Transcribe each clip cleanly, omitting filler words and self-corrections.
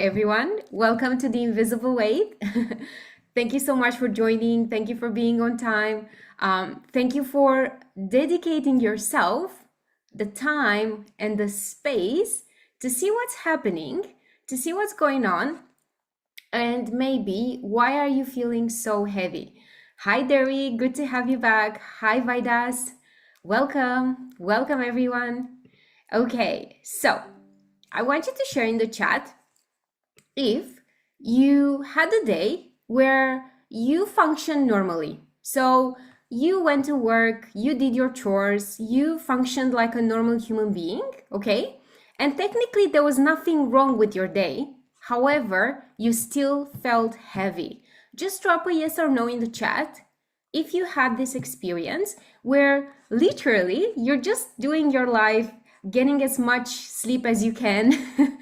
Everyone, welcome to the Invisible Weight. Thank you so much for joining. Thank you for being on time. Thank you for dedicating yourself the time and the space to see what's happening, to see what's going on, and maybe why are you feeling so heavy? Hi, Derry. Good to have you back. Hi, Vidas. Welcome, everyone. Okay, so I want you to share in the chat if you had a day where you function normally. So you went to work, you did your chores, you functioned like a normal human being, okay? And technically there was nothing wrong with your day. However, you still felt heavy. Just drop a yes or no in the chat if you had this experience where literally you're just doing your life, getting as much sleep as you can,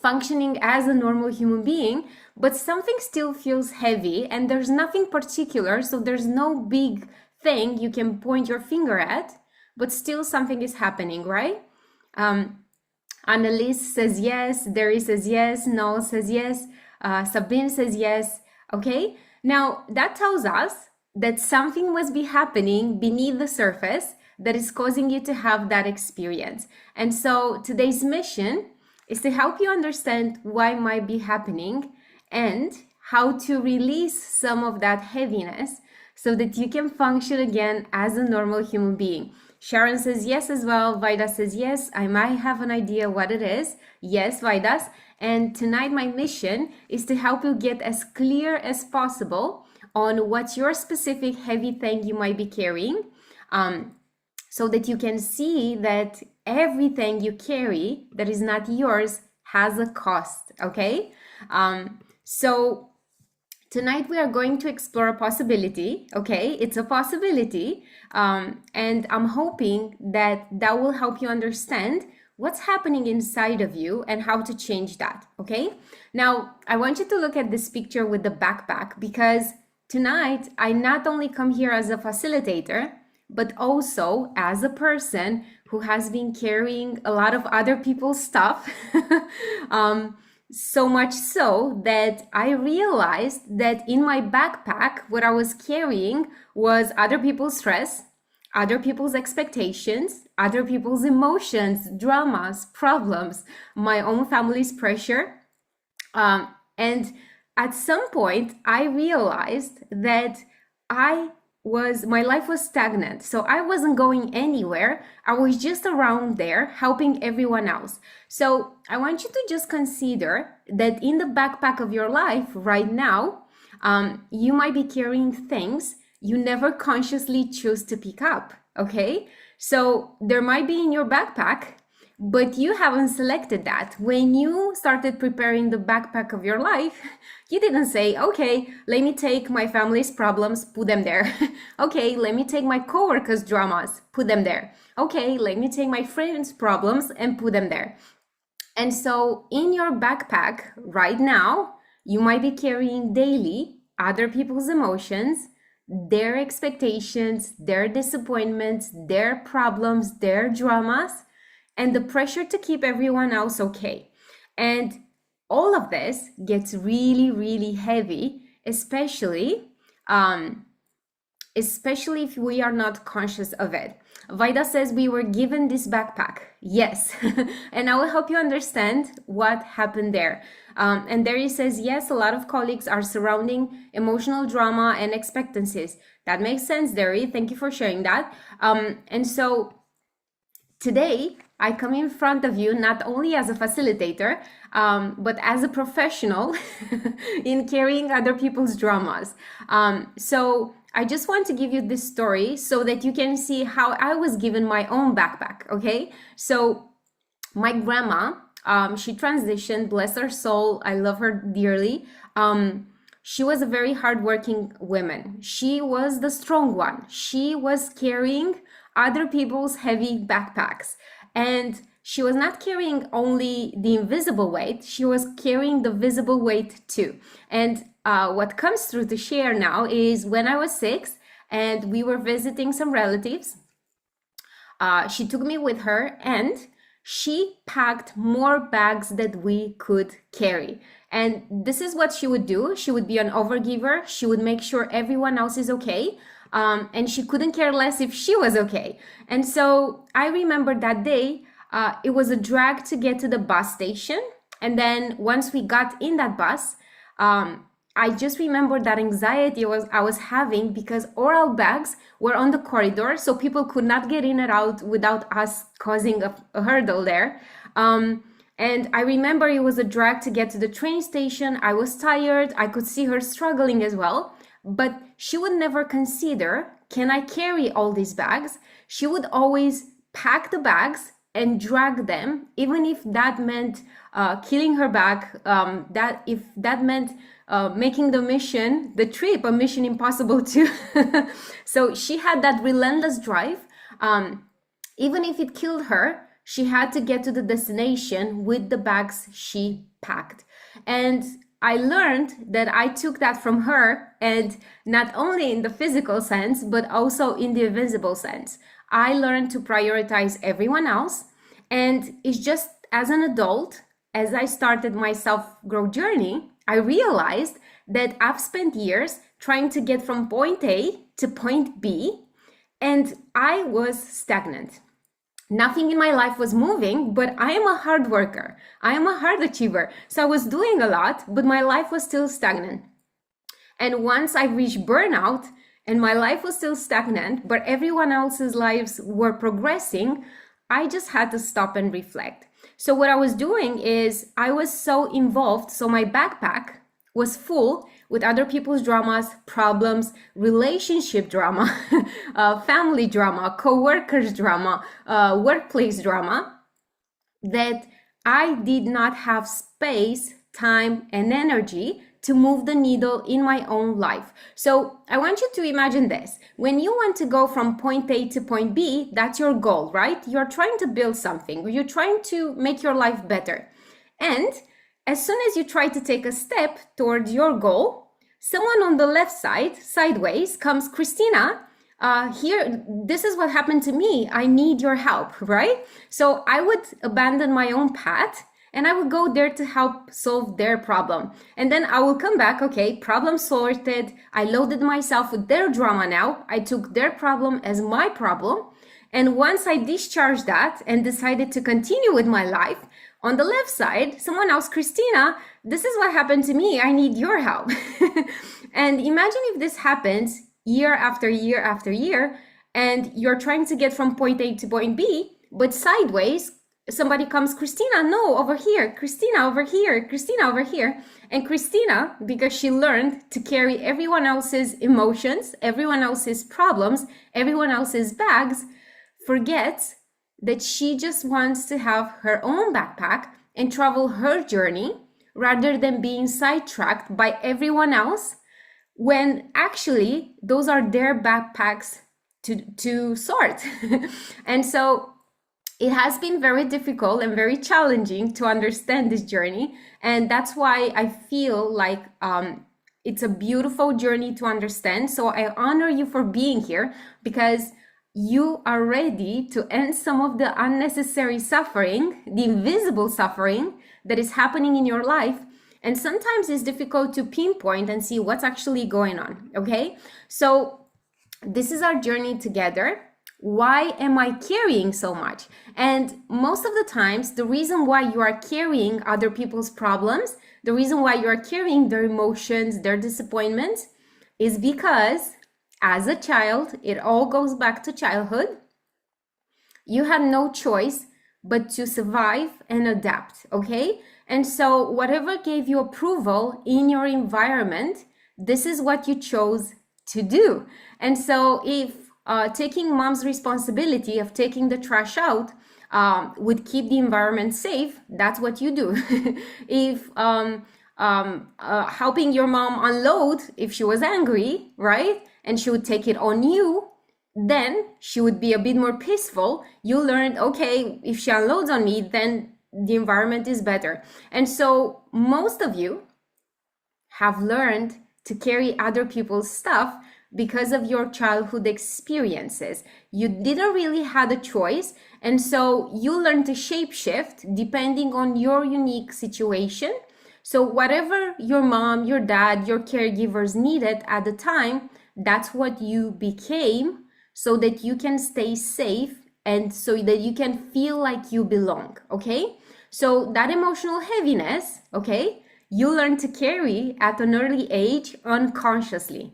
functioning as a normal human being, but something still feels heavy and there's nothing particular, so there's no big thing you can point your finger at, but still something is happening, right? Annalise says yes, Derry says yes, Noel says yes, Sabine says yes, okay? Now, that tells us that something must be happening beneath the surface that is causing you to have that experience. And so today's mission is to help you understand why might be happening and how to release some of that heaviness so that you can function again as a normal human being. Sharon says yes as well. Vida says yes. I might have an idea what it is. Yes, Vidas. And tonight my mission is to help you get as clear as possible on what your specific heavy thing you might be carrying, so that you can see that everything you carry that is not yours has a cost, okay? So tonight we are going to explore a possibility, okay? It's a possibility, and I'm hoping that that will help you understand what's happening inside of you and how to change that, okay? Now, I want you to look at this picture with the backpack because tonight I not only come here as a facilitator, but also as a person who has been carrying a lot of other people's stuff. So much so that I realized that in my backpack, what I was carrying was other people's stress, other people's expectations, other people's emotions, dramas, problems, my own family's pressure. And at some point, I realized that my life was stagnant. So I wasn't going anywhere. I was just around there helping everyone else. So I want you to just consider that in the backpack of your life right now, you might be carrying things you never consciously choose to pick up, okay? So there might be in your backpack, but you haven't selected that. When you started preparing the backpack of your life, you didn't say, okay, let me take my family's problems, put them there. Okay, let me take my coworkers' dramas, put them there. Okay, let me take my friends' problems and put them there. And so in your backpack right now, you might be carrying daily other people's emotions, their expectations, their disappointments, their problems, their dramas, and the pressure to keep everyone else okay. And all of this gets really, really heavy, especially if we are not conscious of it. Vida says we were given this backpack. Yes. And I will help you understand what happened there. And there he says, yes, a lot of colleagues are surrounding emotional drama and expectancies. That makes sense, Derry. Thank you for sharing that. And so today, I come in front of you not only as a facilitator, but as a professional in carrying other people's dramas. So I just want to give you this story so that you can see how I was given my own backpack, okay? So my grandma, she transitioned, bless her soul, I love her dearly. She was a very hardworking woman. She was the strong one. She was carrying other people's heavy backpacks. And she was not carrying only the invisible weight, she was carrying the visible weight too. And what comes through to share now is when I was 6 and we were visiting some relatives, she took me with her and she packed more bags that we could carry. And this is what she would do. She would be an overgiver. She would make sure everyone else is okay. And she couldn't care less if she was okay. And so I remember that day, it was a drag to get to the bus station. And then once we got in that bus, I just remember that anxiety I was having because oral bags were on the corridor, so people could not get in and out without us causing a hurdle there. And I remember it was a drag to get to the train station. I was tired. I could see her struggling as well. But she would never consider, can I carry all these bags? She would always pack the bags and drag them, even if that meant killing her back, that if that meant making the trip, a mission impossible too. So she had that relentless drive. Even if it killed her, she had to get to the destination with the bags she packed. And I learned that I took that from her, and not only in the physical sense, but also in the invisible sense. I learned to prioritize everyone else. And it's just as an adult, as I started my self-growth journey, I realized that I've spent years trying to get from point A to point B, and I was stagnant. Nothing in my life was moving, but I am a hard worker. I am a hard achiever. So I was doing a lot, but my life was still stagnant. And once I reached burnout and my life was still stagnant, but everyone else's lives were progressing, I just had to stop and reflect. So what I was doing is I was so involved. So my backpack was full with other people's dramas, problems, relationship drama, family drama, co-workers drama, workplace drama, that I did not have space, time, and energy to move the needle in my own life. So I want you to imagine this. When you want to go from point A to point B, that's your goal, right? You're trying to build something. You're trying to make your life better. And as soon as you try to take a step towards your goal, someone on the left side, sideways, comes, Christina, here, this is what happened to me. I need your help, right? So I would abandon my own path and I would go there to help solve their problem. And then I will come back, okay, problem sorted. I loaded myself with their drama now. I took their problem as my problem. And once I discharged that and decided to continue with my life, on the left side, someone else, Christina, this is what happened to me. I need your help. And imagine if this happens year after year after year, and you're trying to get from point A to point B, but sideways, somebody comes, Christina, no, over here, Christina, over here, Christina, over here. And Christina, because she learned to carry everyone else's emotions, everyone else's problems, everyone else's bags, forgets that she just wants to have her own backpack and travel her journey rather than being sidetracked by everyone else, when actually those are their backpacks to sort. And so it has been very difficult and very challenging to understand this journey. And that's why I feel like it's a beautiful journey to understand. So I honor you for being here, because you are ready to end some of the unnecessary suffering, the invisible suffering that is happening in your life. And sometimes it's difficult to pinpoint and see what's actually going on, okay? So this is our journey together. Why am I carrying so much? And most of the times, the reason why you are carrying other people's problems, the reason why you are carrying their emotions, their disappointments, is because as a child, it all goes back to childhood. You had no choice but to survive and adapt, okay? And so whatever gave you approval in your environment, this is what you chose to do. And so if taking mom's responsibility of taking the trash out would keep the environment safe, that's what you do. If helping your mom unload if she was angry, right? And she would take it on you, then she would be a bit more peaceful. You learned, okay, if she unloads on me, then the environment is better. And so most of you have learned to carry other people's stuff because of your childhood experiences. You didn't really have a choice, and so you learn to shapeshift depending on your unique situation. So whatever your mom, your dad, your caregivers needed at the time, that's what you became, so that you can stay safe and so that you can feel like you belong, okay? So that emotional heaviness, okay, you learn to carry at an early age unconsciously.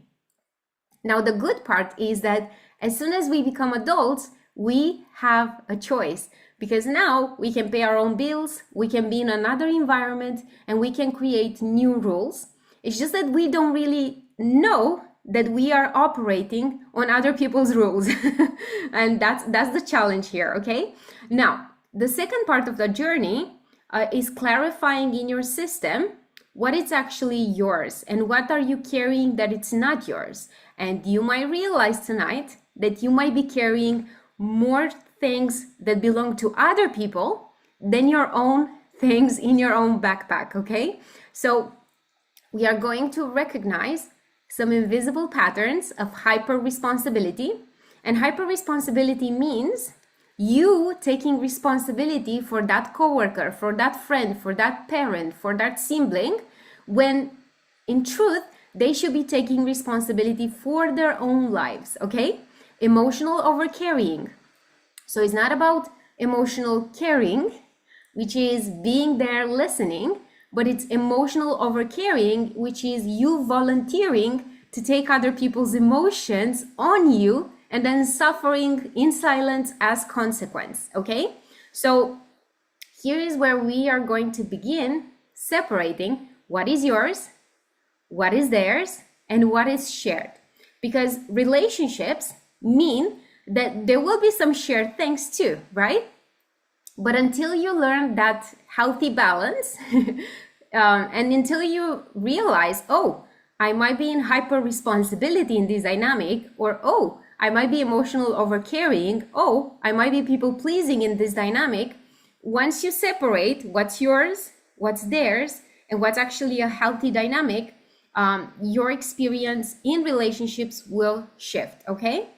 Now, the good part is that as soon as we become adults, we have a choice, because now we can pay our own bills, we can be in another environment, and we can create new rules. It's just that we don't really know that we are operating on other people's rules. And that's the challenge here, okay? Now, the second part of the journey is clarifying in your system what is actually yours and what are you carrying that it's not yours. And you might realize tonight that you might be carrying more things that belong to other people than your own things in your own backpack, okay? So we are going to recognize some invisible patterns of hyper responsibility. And hyper responsibility means you taking responsibility for that coworker, for that friend, for that parent, for that sibling, when in truth they should be taking responsibility for their own lives, okay? Emotional overcarrying. So it's not about emotional caring, which is being there listening, but it's emotional overcarrying, which is you volunteering to take other people's emotions on you and then suffering in silence as consequence, okay? So here is where we are going to begin separating what is yours, what is theirs, and what is shared. Because relationships mean that there will be some shared things too, right? But until you learn that healthy balance, and until you realize, oh, I might be in hyper responsibility in this dynamic, or oh, I might be emotional overcarrying, oh, I might be people pleasing in this dynamic. Once you separate what's yours, what's theirs, and what's actually a healthy dynamic, your experience in relationships will shift, okay?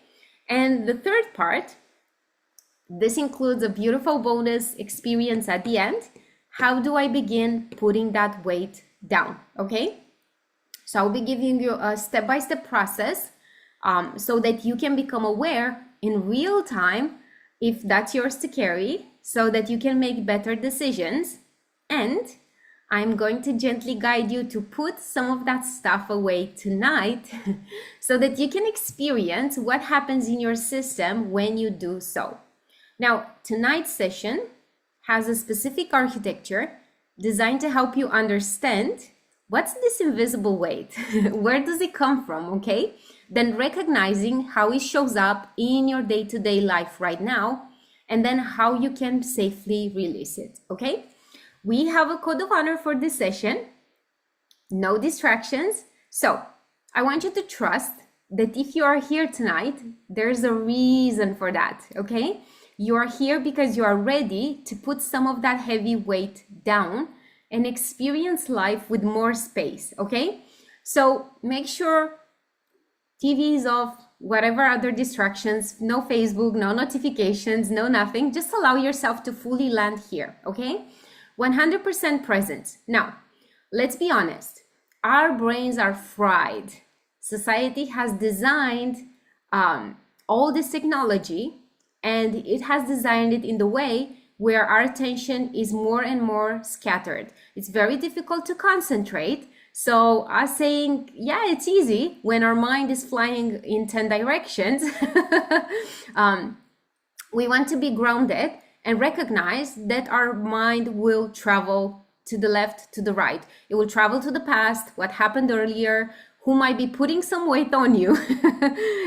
And the third part, this includes a beautiful bonus experience at the end. How do I begin putting that weight down, okay? So I'll be giving you a step-by-step process so that you can become aware in real time if that's yours to carry, so that you can make better decisions. And I'm going to gently guide you to put some of that stuff away tonight so that you can experience what happens in your system when you do so. Now, tonight's session has a specific architecture designed to help you understand what's this invisible weight? Where does it come from, okay? Then recognizing how it shows up in your day-to-day life right now, and then how you can safely release it, okay? We have a code of honor for this session. No distractions. So I want you to trust that if you are here tonight, there's a reason for that, okay? You are here because you are ready to put some of that heavy weight down and experience life with more space, okay? So make sure TV is off, whatever other distractions, no Facebook, no notifications, no nothing. Just allow yourself to fully land here, okay? 100% present. Now, let's be honest. Our brains are fried. Society has designed all this technology, and it has designed it in the way where our attention is more and more scattered. It's very difficult to concentrate. So us saying, yeah, it's easy when our mind is flying in 10 directions. We want to be grounded and recognize that our mind will travel to the left, to the right. It will travel to the past, what happened earlier, who might be putting some weight on you,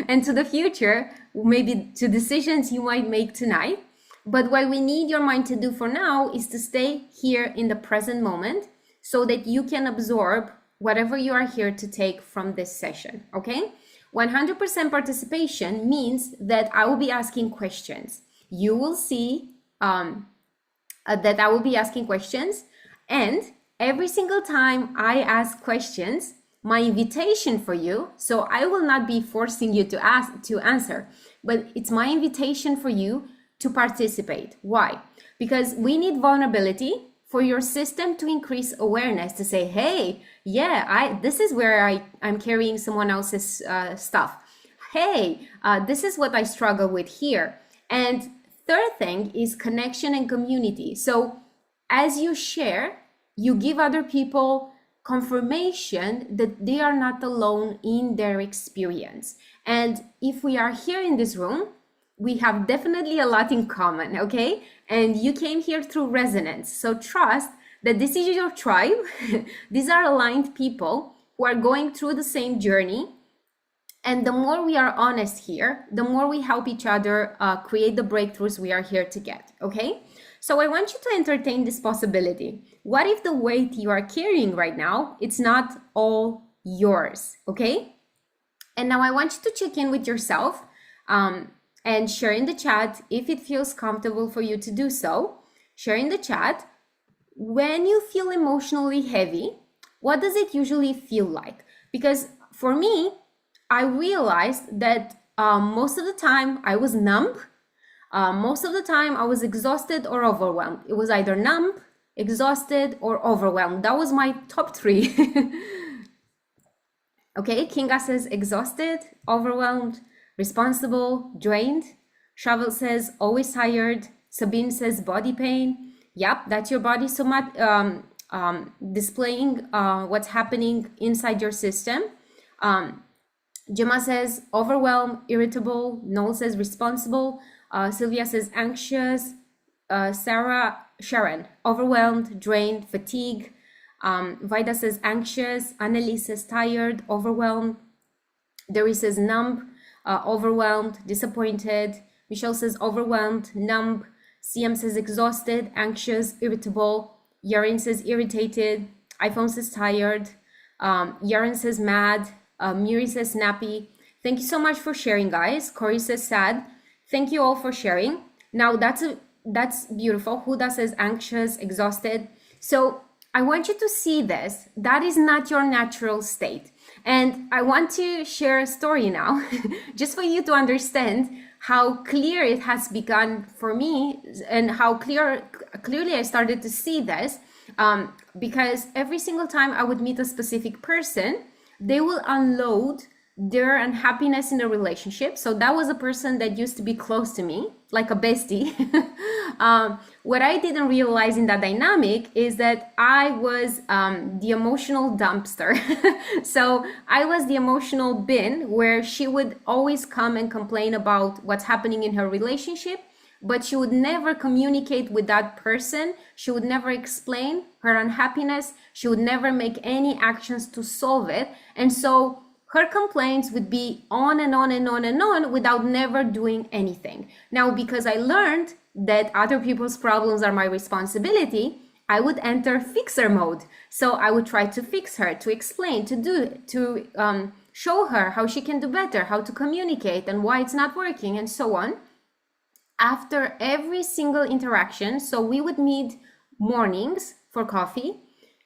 and to the future, maybe to decisions you might make tonight. But what we need your mind to do for now is to stay here in the present moment so that you can absorb whatever you are here to take from this session, okay? 100% participation means that I will be asking questions. You will see that I will be asking questions, and every single time I ask questions, my invitation for you. So I will not be forcing you to answer, but it's my invitation for you to participate. Why? Because we need vulnerability for your system to increase awareness, to say, hey, yeah, this is where I'm carrying someone else's stuff. Hey, this is what I struggle with here. And third thing is connection and community. So as you share, you give other people confirmation that they are not alone in their experience. And if we are here in this room, we have definitely a lot in common, okay? And you came here through resonance. So trust that this is your tribe. These are aligned people who are going through the same journey. And the more we are honest here, the more we help each other create the breakthroughs we are here to get, okay? So I want you to entertain this possibility. What if the weight you are carrying right now, it's not all yours, okay? And now I want you to check in with yourself and share in the chat if it feels comfortable for you to do so. Share in the chat, when you feel emotionally heavy, what does it usually feel like? Because for me, I realized that most of the time I was numb. Most of the time I was exhausted or overwhelmed. It was either numb, exhausted, or overwhelmed. That was my top three. Okay, Kinga says exhausted, overwhelmed, responsible, drained. Shavel says always tired. Sabine says body pain. Yep, that's your body so much displaying what's happening inside your system. Gemma says overwhelmed, irritable. Noel says responsible. Sylvia says anxious. Sharon, overwhelmed, drained, fatigue. Vida says anxious. Annalise says tired, overwhelmed. Derry says numb, overwhelmed, disappointed. Michelle says overwhelmed, numb. CM says exhausted, anxious, irritable. Yarin says irritated. iPhone says tired. Yarin says mad. Miri says snappy. Thank you so much for sharing, guys. Corey says sad. Thank you all for sharing. Now that's beautiful. Huda says anxious, exhausted. So I want you to see this. That is not your natural state. And I want to share a story now, just for you to understand how clear it has begun for me and how clearly I started to see this. Because every single time I would meet a specific person, they will unload their unhappiness in the relationship. So that was a person that used to be close to me, like a bestie. What I didn't realize in that dynamic is that I was the emotional dumpster. So I was the emotional bin where she would always come and complain about what's happening in her relationship, but she would never communicate with that person. She would never explain her unhappiness. She would never make any actions to solve it. And so her complaints would be on and on and on and on without never doing anything. Now, because I learned that other people's problems are my responsibility, I would enter fixer mode. So I would try to fix her, to explain, to show her how she can do better, how to communicate and why it's not working and so on. After every single interaction, so we would meet mornings for coffee.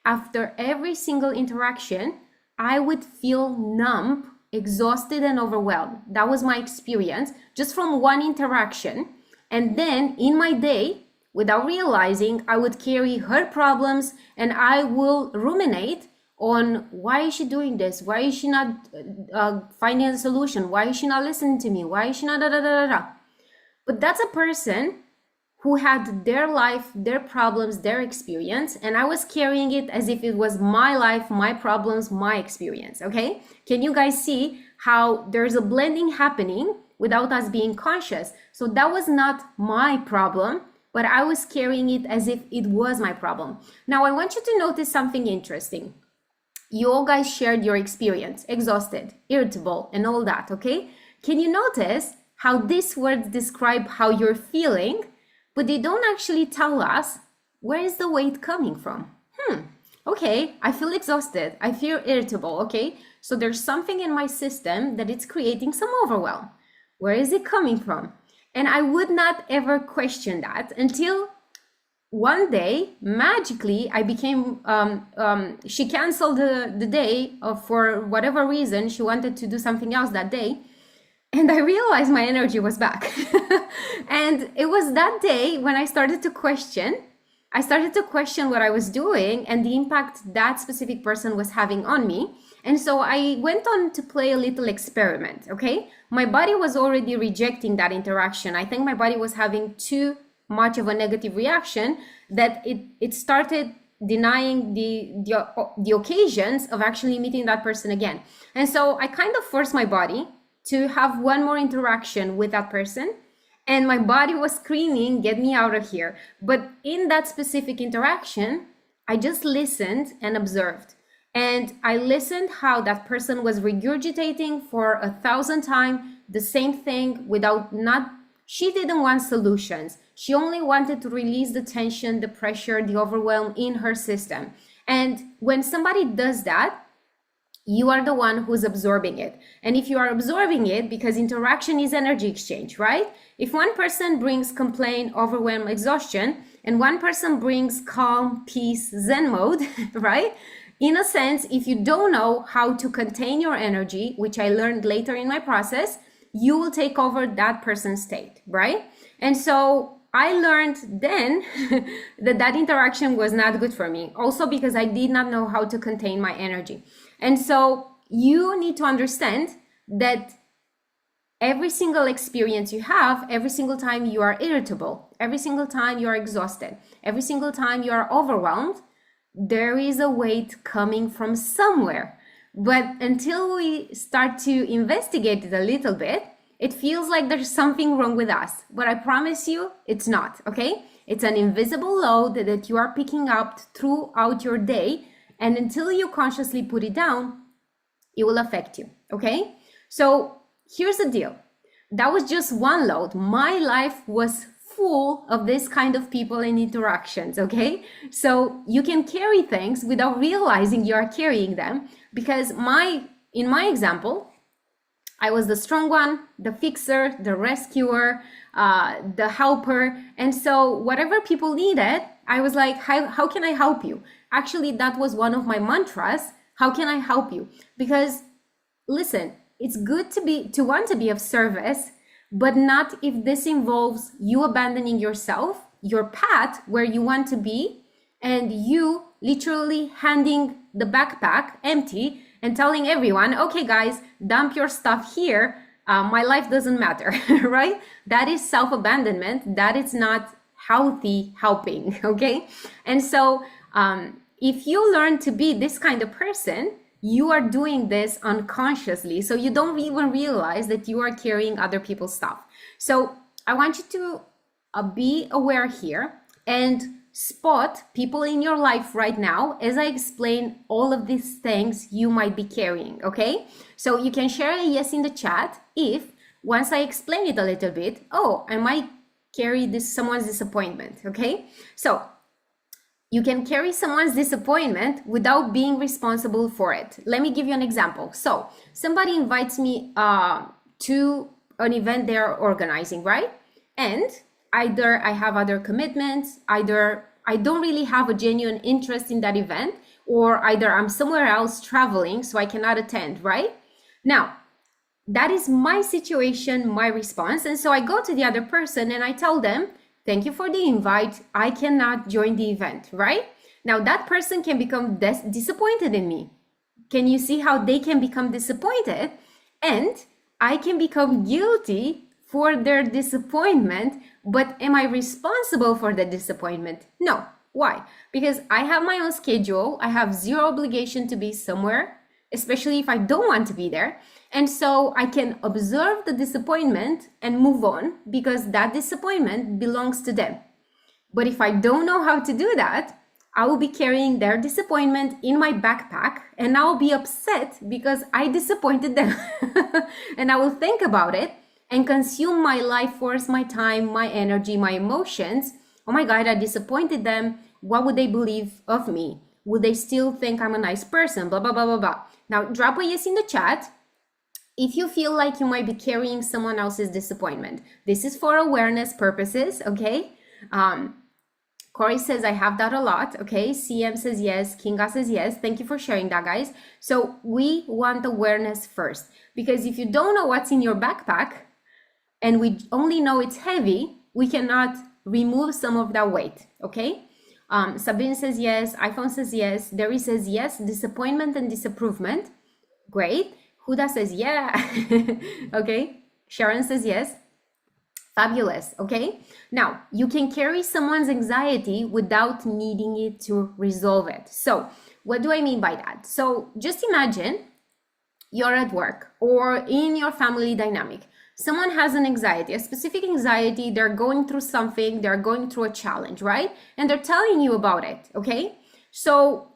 After every single interaction, I would feel numb, exhausted, and overwhelmed. That was my experience just from one interaction. And then in my day, without realizing, I would carry her problems and I will ruminate on why is she doing this? Why is she not finding a solution? Why is she not listening to me? Why is she not da da da da da? But that's a person who had their life, their problems, their experience, and I was carrying it as if it was my life, my problems, my experience, okay? Can you guys see how there's a blending happening without us being conscious? So that was not my problem, but I was carrying it as if it was my problem. Now, I want you to notice something interesting. You all guys shared your experience, exhausted, irritable, and all that, okay? Can you notice how these words describe how you're feeling, but they don't actually tell us where is the weight coming from? Okay, I feel exhausted. I feel irritable, okay? So there's something in my system that it's creating some overwhelm. Where is it coming from? And I would not ever question that until one day, magically, I became, she canceled the day for whatever reason. She wanted to do something else that day. And I realized my energy was back. And it was that day when I started to question what I was doing and the impact that specific person was having on me. And so I went on to play a little experiment, okay? My body was already rejecting that interaction. I think my body was having too much of a negative reaction that it started denying the occasions of actually meeting that person again. And so I kind of forced my body to have one more interaction with that person, and my body was screaming, get me out of here. But in that specific interaction, I just listened and observed. And I listened how that person was regurgitating for 1,000 times the same thing without not, she didn't want solutions. She only wanted to release the tension, the pressure, the overwhelm in her system. And when somebody does that, you are the one who's absorbing it. And if you are absorbing it, because interaction is energy exchange, right? If one person brings complaint, overwhelm, exhaustion, and one person brings calm, peace, Zen mode, right? In a sense, if you don't know how to contain your energy, which I learned later in my process, you will take over that person's state, right? And so I learned then that interaction was not good for me. Also because I did not know how to contain my energy. And so you need to understand that every single experience you have, every single time you are irritable, every single time you are exhausted, every single time you are overwhelmed, there is a weight coming from somewhere. But until we start to investigate it a little bit, it feels like there's something wrong with us. But I promise you, it's not, okay? It's an invisible load that you are picking up throughout your day. And until you consciously put it down, it will affect you, okay? So here's the deal. That was just one load. My life was full of this kind of people and interactions, okay? So you can carry things without realizing you are carrying them, because in my example, I was the strong one, the fixer, the rescuer, the helper. And so whatever people needed, I was like, how can I help you? Actually, that was one of my mantras. How can I help you? Because listen, it's good to want to be of service, but not if this involves you abandoning yourself, your path where you want to be, and you literally handing the backpack empty and telling everyone, okay, guys, dump your stuff here. My life doesn't matter, right? That is self-abandonment. That is not healthy helping, okay? And so if you learn to be this kind of person, you are doing this unconsciously. So you don't even realize that you are carrying other people's stuff. So I want you to be aware here and spot people in your life right now as I explain all of these things you might be carrying, okay? So you can share a yes in the chat if, once I explain it a little bit, oh, I might carry someone's disappointment, okay? So you can carry someone's disappointment without being responsible for it. Let me give you an example. So somebody invites me to an event they're organizing, right? And either I have other commitments, either I don't really have a genuine interest in that event, or either I'm somewhere else traveling, so I cannot attend, right? Now, that is my situation, my response. And so I go to the other person and I tell them, thank you for the invite. I cannot join the event, right? Now that person can become disappointed in me. Can you see how they can become disappointed? And I can become guilty for their disappointment, but am I responsible for the disappointment? No. Why? Because I have my own schedule. I have zero obligation to be somewhere, especially if I don't want to be there. And so I can observe the disappointment and move on because that disappointment belongs to them. But if I don't know how to do that, I will be carrying their disappointment in my backpack and I'll be upset because I disappointed them. And I will think about it and consume my life force, my time, my energy, my emotions. Oh my God, I disappointed them. What would they believe of me? Would they still think I'm a nice person? Blah, blah, blah, blah, blah. Now drop a yes in the chat if you feel like you might be carrying someone else's disappointment. This is for awareness purposes, okay? Corey says, I have that a lot. Okay. CM says yes. Kinga says yes. Thank you for sharing that, guys. So we want awareness first, because if you don't know what's in your backpack and we only know it's heavy, we cannot remove some of that weight. Okay. Sabine says yes. iPhone says yes. Derry says yes. Disappointment and disapproval. Great. Huda says yeah. Okay. Sharon says yes. Fabulous. Okay. Now you can carry someone's anxiety without needing it to resolve it. So what do I mean by that? So just imagine you're at work or in your family dynamic. Someone has an anxiety, a specific anxiety. They're going through something. They're going through a challenge, right? And they're telling you about it. Okay. So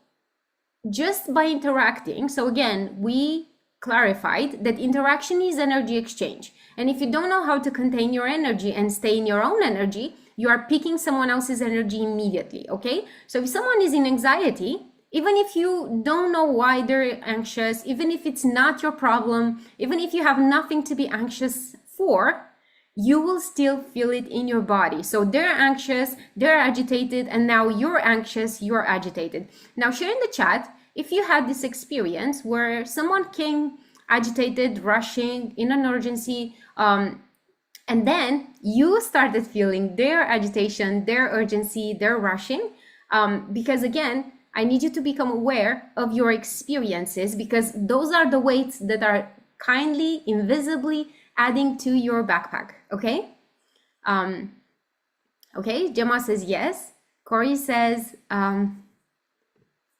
just by interacting. So again, we clarified that interaction is energy exchange. And if you don't know how to contain your energy and stay in your own energy, you are picking someone else's energy immediately, okay? So if someone is in anxiety, even if you don't know why they're anxious, even if it's not your problem, even if you have nothing to be anxious for, you will still feel it in your body. So they're anxious, they're agitated, and now you're anxious, you're agitated. Now share in the chat if you had this experience where someone came agitated, rushing in an urgency, and then you started feeling their agitation, their urgency, their rushing, because again, I need you to become aware of your experiences, because those are the weights that are kindly, invisibly adding to your backpack, okay? Okay, Gemma says yes. Corey says,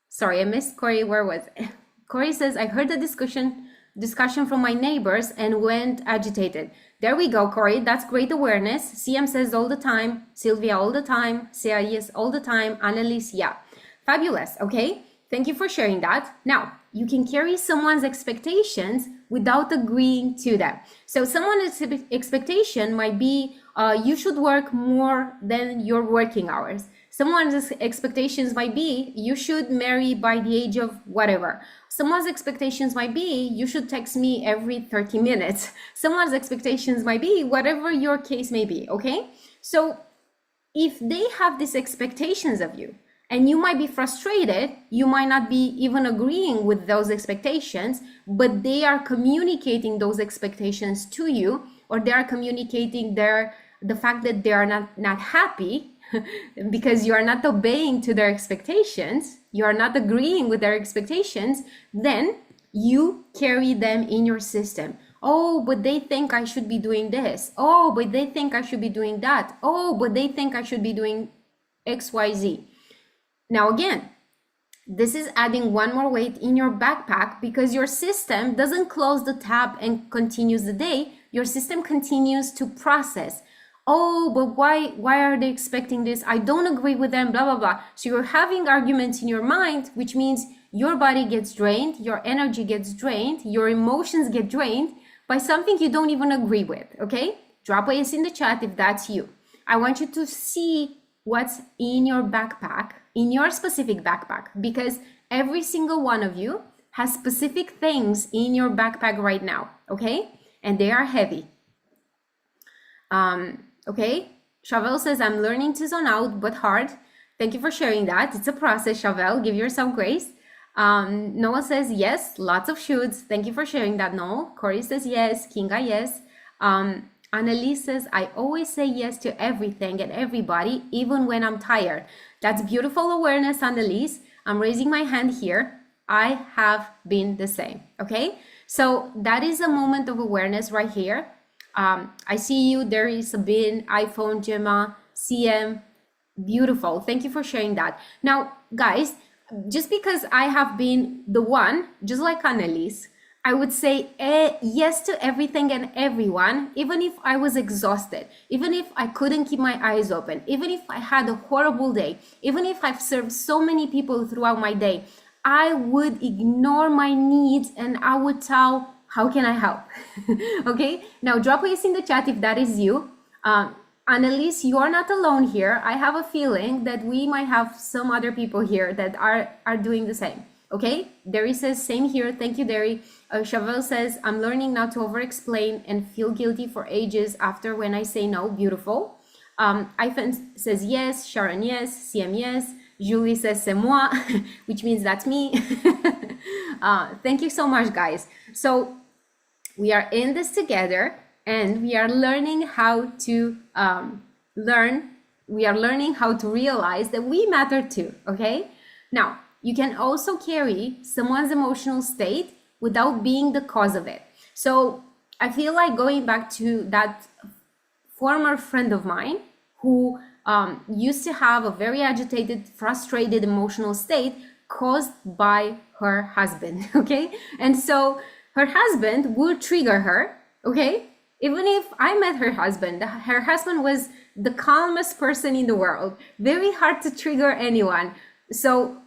sorry, I missed Corey, where was it? Corey says, I heard the discussion from my neighbors and went agitated. There we go, Corey. That's great awareness. CM says all the time. Sylvia all the time. Sarah, yes, all the time. Annalise, yeah. Fabulous. Okay. Thank you for sharing that. Now, you can carry someone's expectations without agreeing to them. So someone's expectation might be, you should work more than your working hours. Someone's expectations might be, you should marry by the age of whatever. Someone's expectations might be, you should text me every 30 minutes. Someone's expectations might be, whatever your case may be, okay? So if they have these expectations of you, and you might be frustrated, you might not be even agreeing with those expectations, but they are communicating those expectations to you, or they are communicating the fact that they are not happy because you are not obeying to their expectations, you are not agreeing with their expectations, then you carry them in your system. Oh, but they think I should be doing this. Oh, but they think I should be doing that. Oh, but they think I should be doing XYZ. Now, again, this is adding one more weight in your backpack, because your system doesn't close the tab and continues the day. Your system continues to process. Oh, but why are they expecting this? I don't agree with them, blah, blah, blah. So you're having arguments in your mind, which means your body gets drained, your energy gets drained, your emotions get drained by something you don't even agree with, okay? Drop a yes in the chat if that's you. I want you to see what's in your backpack, in your specific backpack, because every single one of you has specific things in your backpack right now, okay? And they are heavy. Okay, Chauvel says, I'm learning to zone out, but hard. Thank you for sharing that. It's a process, Chauvel. Give yourself grace. Noah says, yes, lots of shoots. Thank you for sharing that, Noel. Corey says, yes. Kinga, yes. Annalise says, I always say yes to everything and everybody, even when I'm tired. That's beautiful awareness, Annalise. I'm raising my hand here. I have been the same, okay? So that is a moment of awareness right here. I see you, there is Sabine, iPhone, Gemma, CM, beautiful. Thank you for sharing that. Now, guys, just because I have been the one, just like Annalise, I would say yes to everything and everyone, even if I was exhausted, even if I couldn't keep my eyes open, even if I had a horrible day, even if I've served so many people throughout my day, I would ignore my needs and I would tell, how can I help? Okay, now drop a yes in the chat if that is you. Annalise, you are not alone here. I have a feeling that we might have some other people here that are doing the same. Okay, Derry says, same here. Thank you, Derry. Chauvel says, I'm learning not to over-explain and feel guilty for ages after when I say no. Beautiful. Ivan says yes, Sharon yes, CM yes, Julie says c'est moi, which means that's me. Thank you so much, guys. So we are in this together, and we are learning how to we are learning how to realize that we matter too, okay? Now, you can also carry someone's emotional state without being the cause of it. So I feel like going back to that former friend of mine who used to have a very agitated, frustrated emotional state caused by her husband, okay? And so her husband would trigger her, okay? Even if I met her husband was the calmest person in the world, very hard to trigger anyone. So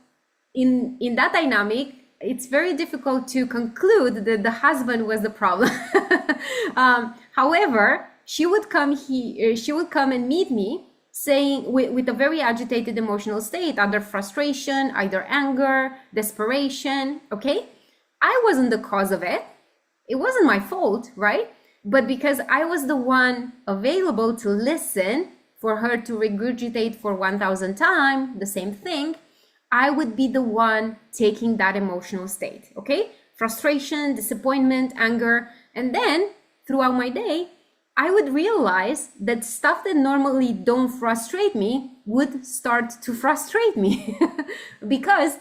in that dynamic, it's very difficult to conclude that the husband was the problem. However, she would come and meet me saying with a very agitated emotional state, either frustration, either anger, desperation, okay? I wasn't the cause of it. It wasn't my fault, right? But because I was the one available to listen for her to regurgitate for 1,000 times the same thing, I would be the one taking that emotional state, okay? Frustration, disappointment, anger. And then throughout my day, I would realize that stuff that normally don't frustrate me would start to frustrate me because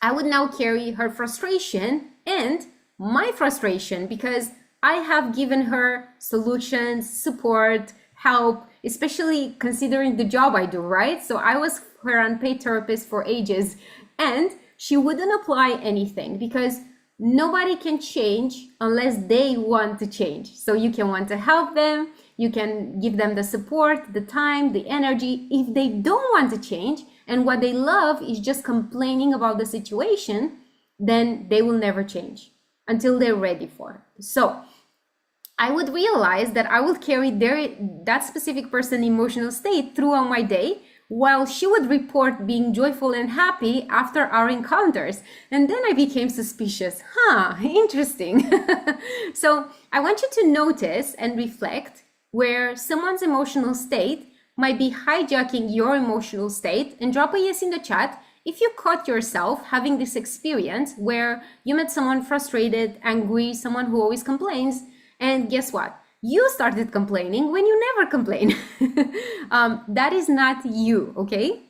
I would now carry her frustration and my frustration because I have given her solutions, support, help, especially considering the job I do, right? So I was her unpaid therapist for ages, and she wouldn't apply anything because nobody can change unless they want to change. So you can want to help them, you can give them the support, the time, the energy. If they don't want to change and what they love is just complaining about the situation, then they will never change until they're ready for it. So I would realize that I would carry that specific person's emotional state throughout my day, while she would report being joyful and happy after our encounters. And then I became suspicious. Interesting. So I want you to notice and reflect where someone's emotional state might be hijacking your emotional state, and drop a yes in the chat if you caught yourself having this experience where you met someone frustrated, angry, someone who always complains, and guess what? You started complaining when you never complain. That is not you, okay?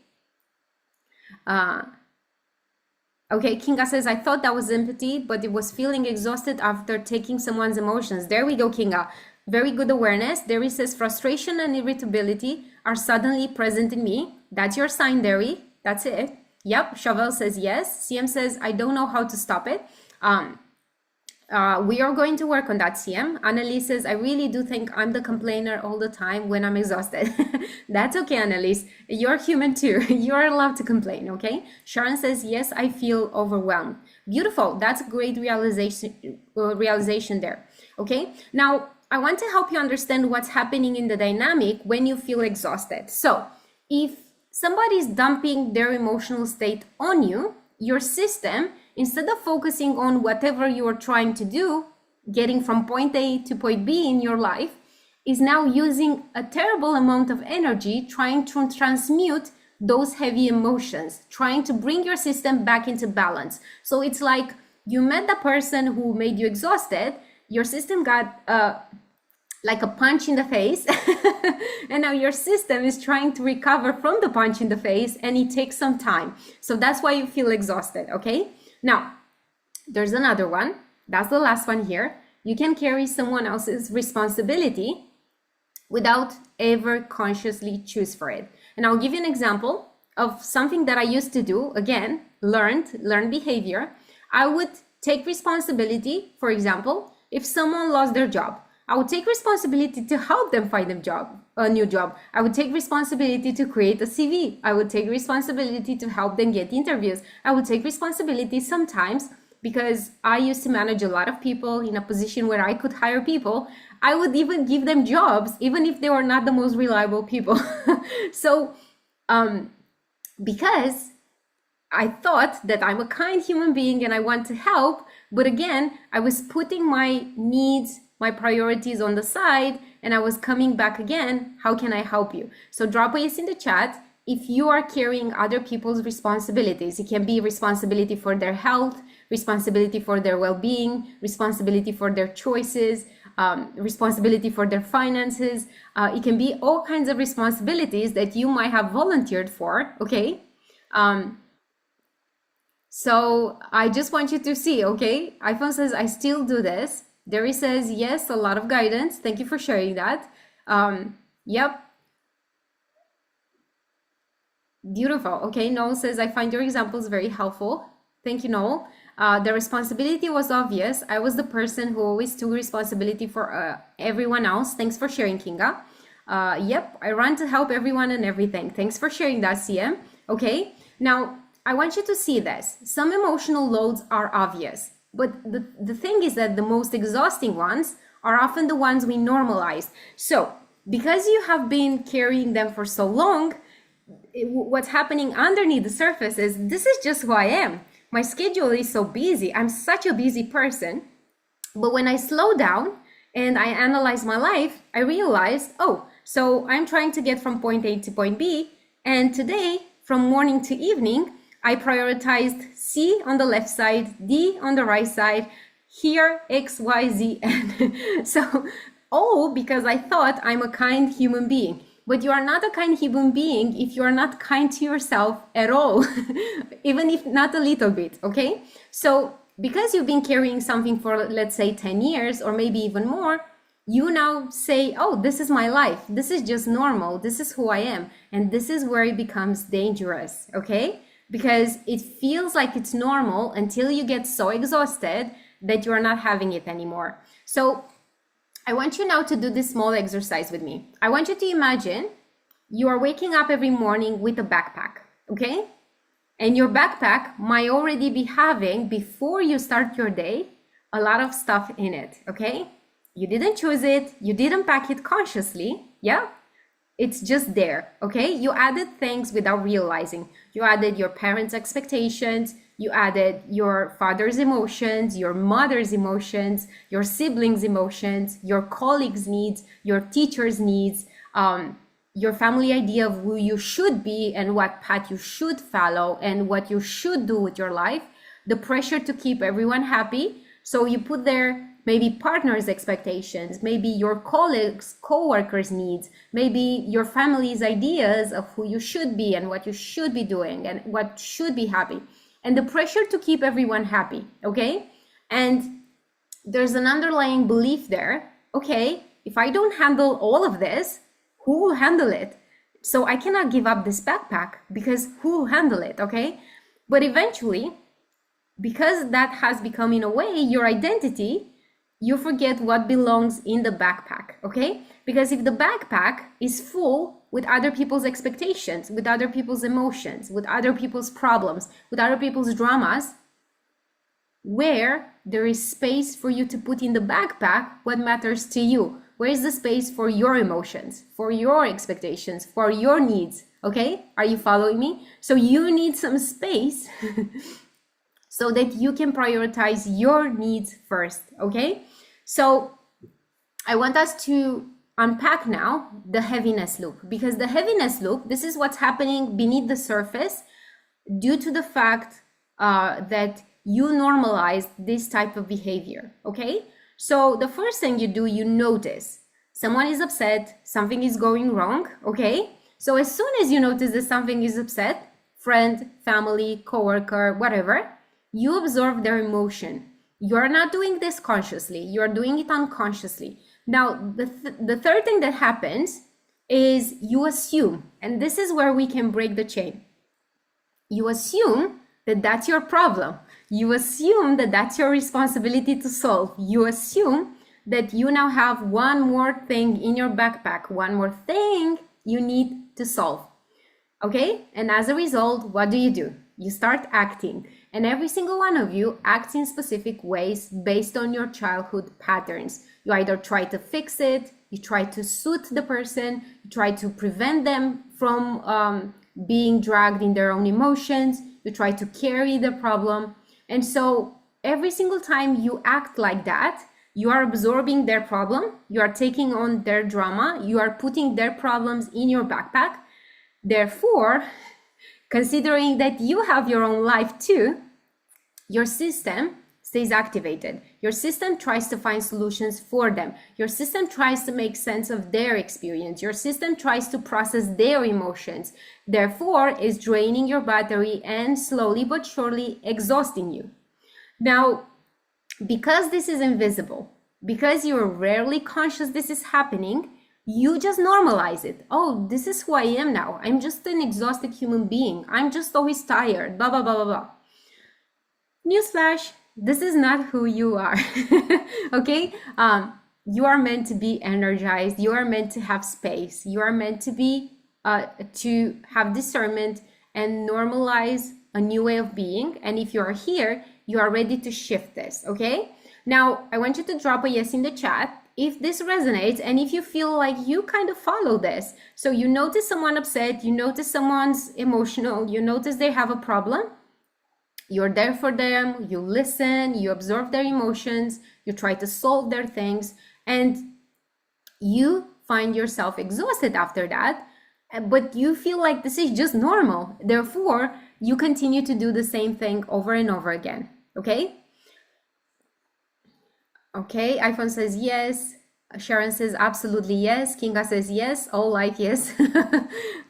Okay, Kinga says, I thought that was empathy, but it was feeling exhausted after taking someone's emotions. There we go, Kinga. Very good awareness. Derry says, frustration and irritability are suddenly present in me. That's your sign, Derry. That's it. Yep, Chauvel says yes. CM says, I don't know how to stop it. We are going to work on that, CM. Annalise says, I really do think I'm the complainer all the time when I'm exhausted. That's okay, Annalise. You're human too. You're allowed to complain, okay? Sharon says, yes, I feel overwhelmed. Beautiful. That's a great realization there, okay? Now, I want to help you understand what's happening in the dynamic when you feel exhausted. So, if somebody's dumping their emotional state on you, your system, instead of focusing on whatever you are trying to do, getting from point A to point B in your life, is now using a terrible amount of energy trying to transmute those heavy emotions, trying to bring your system back into balance. So it's like you met the person who made you exhausted, your system got like a punch in the face, and now your system is trying to recover from the punch in the face, and it takes some time. So that's why you feel exhausted, okay? Now, there's another one. That's the last one here. You can carry someone else's responsibility without ever consciously choose for it. And I'll give you an example of something that I used to do. Again, learned behavior. I would take responsibility. For example, if someone lost their job, I would take responsibility to help them find a new job. I would take responsibility to create a CV. I would take responsibility to help them get interviews. I would take responsibility sometimes because I used to manage a lot of people in a position where I could hire people. I would even give them jobs, even if they were not the most reliable people. So, because I thought that I'm a kind human being and I want to help, but again, I was putting my needs my priorities on the side and I was coming back again. How can I help you? So drop a yes in the chat if you are carrying other people's responsibilities. It can be responsibility for their health, responsibility for their well-being, responsibility for their choices, responsibility for their finances. It can be all kinds of responsibilities that you might have volunteered for, okay? So I just want you to see, okay? iPhone says, I still do this. Derry says, yes, a lot of guidance. Thank you for sharing that. Yep. Beautiful. Okay, Noel says, I find your examples very helpful. Thank you, Noel. The responsibility was obvious. I was the person who always took responsibility for everyone else. Thanks for sharing, Kinga. Yep, I run to help everyone and everything. Thanks for sharing that, CM. Okay, now I want you to see this. Some emotional loads are obvious, but the thing is that the most exhausting ones are often the ones we normalize. So because you have been carrying them for so long, what's happening underneath the surface is, this is just who I am. My schedule is so busy. I'm such a busy person. But when I slow down and I analyze my life, I realized, oh, so I'm trying to get from point A to point B. And today, from morning to evening, I prioritized C on the left side, D on the right side, here, X, Y, Z, N. So, all because I thought I'm a kind human being. But you are not a kind human being if you are not kind to yourself at all, even if not a little bit, okay? So because you've been carrying something for, let's say, 10 years or maybe even more, you now say, oh, this is my life. This is just normal. This is who I am. And this is where it becomes dangerous, okay? Because it feels like it's normal until you get so exhausted that you are not having it anymore. So I want you now to do this small exercise with me. I want you to imagine you are waking up every morning with a backpack, okay? And your backpack might already be having, before you start your day, a lot of stuff in it, okay? You didn't choose it, you didn't pack it consciously, yeah? It's just there, okay? You added things without realizing. You added your parents' expectations, you added your father's emotions, your mother's emotions, your siblings' emotions, your colleagues' needs, your teacher's needs, your family idea of who you should be and what path you should follow and what you should do with your life, the pressure to keep everyone happy. So you put there maybe partner's expectations, maybe your colleagues, co-workers' needs, maybe your family's ideas of who you should be and what you should be doing and what should be happy. And the pressure to keep everyone happy, okay? And there's an underlying belief there, okay, if I don't handle all of this, who will handle it? So I cannot give up this backpack because who will handle it, okay? But eventually, because that has become in a way your identity, you forget what belongs in the backpack, okay? Because if the backpack is full with other people's expectations, with other people's emotions, with other people's problems, with other people's dramas, where there is space for you to put in the backpack what matters to you? Where is the space for your emotions, for your expectations, for your needs, okay? Are you following me? So you need some space so that you can prioritize your needs first, okay? So I want us to unpack now the heaviness loop, because the heaviness loop, this is what's happening beneath the surface due to the fact that you normalize this type of behavior, okay? So the first thing you do, you notice someone is upset, something is going wrong, okay? So as soon as you notice that something is upset, friend, family, coworker, whatever, you absorb their emotion. You're not doing this consciously, you're doing it unconsciously. Now, the third thing that happens is you assume, and this is where we can break the chain. You assume that that's your problem. You assume that that's your responsibility to solve. You assume that you now have one more thing in your backpack, one more thing you need to solve. Okay? And as a result, what do? You start acting. And every single one of you acts in specific ways based on your childhood patterns. You either try to fix it, you try to soothe the person, you try to prevent them from being dragged in their own emotions, you try to carry the problem. And so every single time you act like that, You are absorbing their problem. You are taking on their drama. You are putting their problems in your backpack. Therefore, considering that you have your own life too, your system stays activated. Your system tries to find solutions for them. Your system tries to make sense of their experience. Your system tries to process their emotions. Therefore, is draining your battery and slowly but surely exhausting you. Now, because this is invisible, because you're rarely conscious this is happening, you just normalize it. Oh, this is who I am now. I'm just an exhausted human being. I'm just always tired, blah, blah, blah, blah, blah. Newsflash, this is not who you are. Okay? You are meant to be energized. You are meant to have space. You are meant to be to have discernment and normalize a new way of being. And if you are here, you are ready to shift this. Okay? Now, I want you to drop a yes in the chat if this resonates and if you feel like you kind of follow this. So you notice someone upset, you notice someone's emotional, you notice they have a problem. You're there for them, you listen, you observe their emotions, you try to solve their things, and you find yourself exhausted after that, but you feel like this is just normal. Therefore, you continue to do the same thing over and over again, okay? Okay, iPhone says yes. Sharon says absolutely yes. Kinga says yes. All life yes.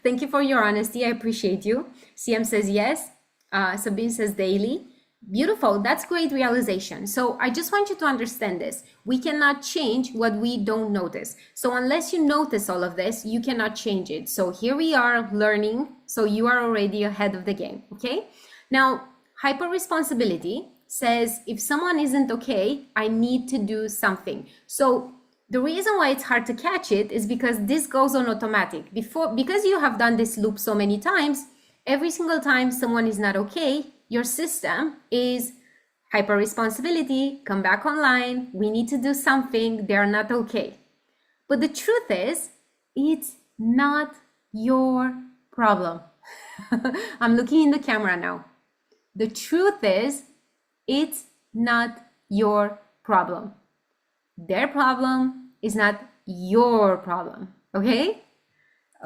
Thank you for your honesty. I appreciate you. CM says yes. Sabine says daily. Beautiful. That's great realization. So I just want you to understand this. We cannot change what we don't notice. So unless you notice all of this, you cannot change it. So here we are learning. So you are already ahead of the game. Okay. Now, hyper responsibility says if someone isn't okay, I need to do something. So the reason why it's hard to catch it is because this goes on automatic. Because you have done this loop so many times, every single time someone is not okay, your system is hyper responsibility, come back online, we need to do something, they're not okay. But the truth is, it's not your problem. I'm looking in the camera now. The truth is, it's not your problem. Their problem is not your problem, okay?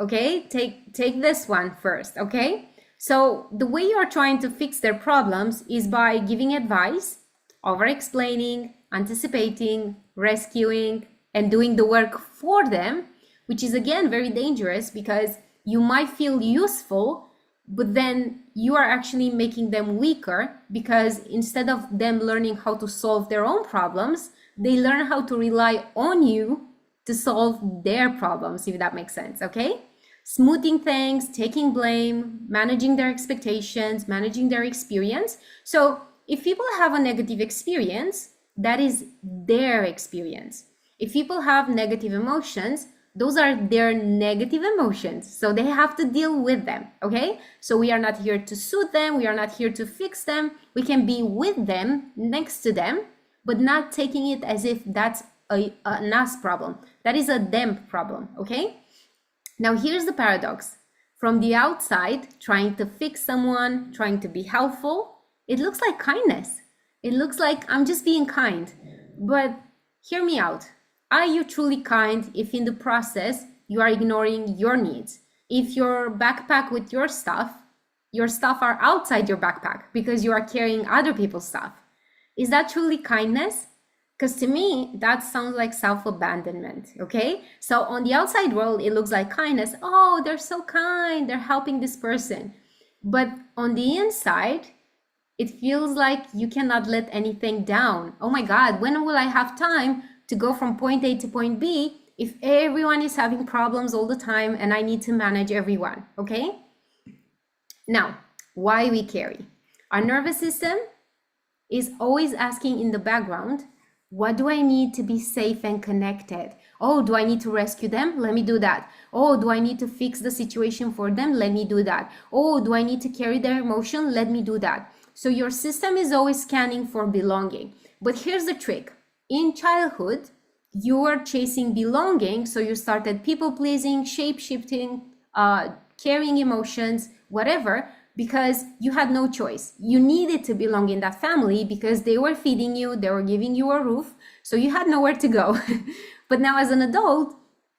Okay, take this one first, okay? So the way you are trying to fix their problems is by giving advice, over-explaining, anticipating, rescuing, and doing the work for them, which is again very dangerous because you might feel useful, but then you are actually making them weaker because instead of them learning how to solve their own problems, they learn how to rely on you to solve their problems, if that makes sense, okay? Smoothing things, taking blame, managing their expectations, managing their experience. So if people have a negative experience, that is their experience. If people have negative emotions, those are their negative emotions. So they have to deal with them, okay? So we are not here to soothe them. We are not here to fix them. We can be with them, next to them, but not taking it as if that's an us problem. That is a them problem, okay? Now here's the paradox. From the outside, trying to fix someone, trying to be helpful, it looks like kindness. It looks like I'm just being kind. But hear me out. Are you truly kind if in the process you are ignoring your needs? If your backpack with your stuff are outside your backpack because you are carrying other people's stuff. Is that truly kindness? Because to me, that sounds like self-abandonment, okay? So on the outside world, it looks like kindness. Oh, they're so kind. They're helping this person. But on the inside, it feels like you cannot let anything down. Oh my God, when will I have time to go from point A to point B if everyone is having problems all the time and I need to manage everyone, okay? Now, why we carry? Our nervous system is always asking in the background, what do I need to be safe and connected? Oh, do I need to rescue them? Let me do that. Oh, do I need to fix the situation for them? Let me do that. Oh, do I need to carry their emotion? Let me do that. So your system is always scanning for belonging. But here's the trick. In childhood, you were chasing belonging. So you started people pleasing, shape shifting, carrying emotions, whatever, because you had no choice. You needed to belong in that family because they were feeding you, they were giving you a roof, so you had nowhere to go. But now as an adult,